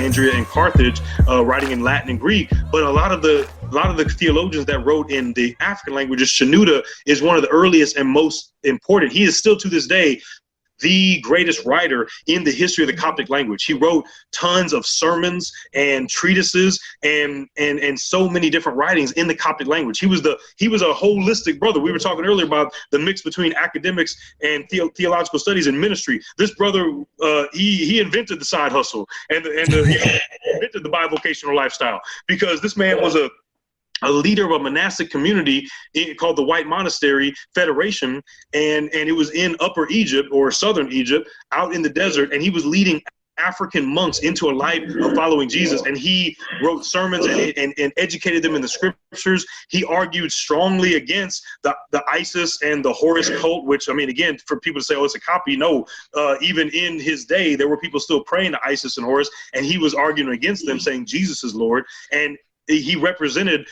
Alexandria and Carthage, writing in Latin and Greek. But a lot of the theologians that wrote in the African languages, Shenouda is one of the earliest and most important. He is still to this day the greatest writer in the history of the Coptic language. He wrote tons of sermons and treatises and so many different writings in the Coptic language. He was a holistic brother. We were talking earlier about the mix between academics and theological studies and ministry. This brother, he invented the side hustle and he invented the bivocational lifestyle, because this man was a leader of a monastic community called the White Monastery Federation, and it was in Upper Egypt or Southern Egypt, out in the desert, and he was leading African monks into a life of following Jesus, and he wrote sermons and educated them in the scriptures. He argued strongly against the Isis and the Horus cult, which, I mean, again, for people to say, oh, it's a copy, no, even in his day, there were people still praying to Isis and Horus, and he was arguing against them, saying Jesus is Lord. And he represented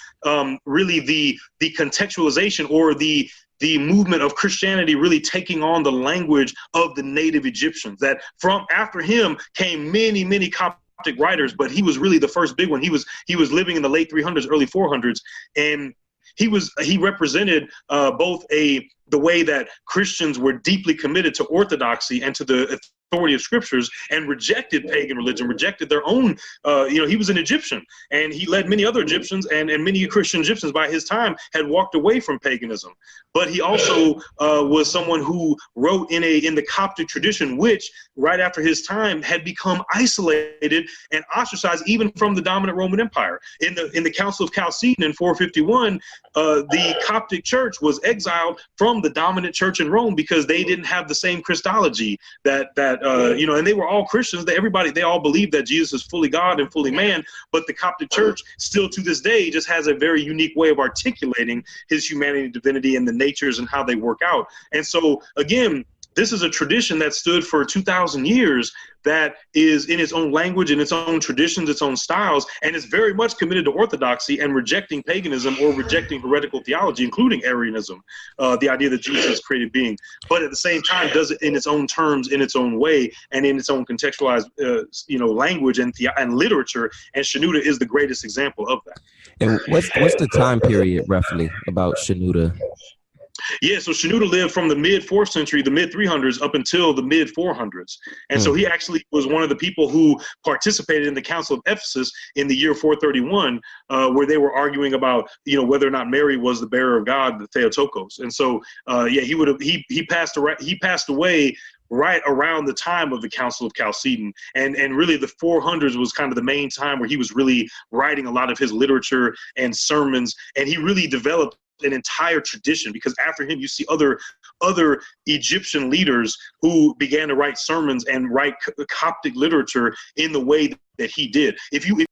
really the contextualization or the movement of Christianity really taking on the language of the native Egyptians. That from after him came many Coptic writers, but he was really the first big one. He was living in the late 300s, early 400s, and he represented both the way that Christians were deeply committed to orthodoxy and to the authority of scriptures, and rejected pagan religion, rejected their own, he was an Egyptian, and he led many other Egyptians, and many Christian Egyptians by his time had walked away from paganism. But he also was someone who wrote in the Coptic tradition, which right after his time had become isolated and ostracized even from the dominant Roman Empire. In the Council of Chalcedon in 451, the Coptic church was exiled from the dominant church in Rome because they didn't have the same Christology and they were all Christians. They all believed that Jesus is fully God and fully man, but the Coptic church still to this day just has a very unique way of articulating his humanity and divinity and the natures and how they work out. And so again, this is a tradition that stood for 2,000 years that is in its own language, in its own traditions, its own styles, and is very much committed to orthodoxy and rejecting paganism or rejecting heretical theology, including Arianism, the idea that Jesus is a created being. But at the same time, does it in its own terms, in its own way, and in its own contextualized, language and literature. And Shenouda is the greatest example of that. And what's the time period roughly about Shenouda? Yeah, so Shenouda lived from the mid-4th century, the mid-300s, up until the mid-400s. And so he actually was one of the people who participated in the Council of Ephesus in the year 431, where they were arguing about, whether or not Mary was the bearer of God, the Theotokos. And so, he passed away right around the time of the Council of Chalcedon. And really the 400s was kind of the main time where he was really writing a lot of his literature and sermons, and he really developed an entire tradition, because after him you see other Egyptian leaders who began to write sermons and write Coptic literature in the way that he did. If you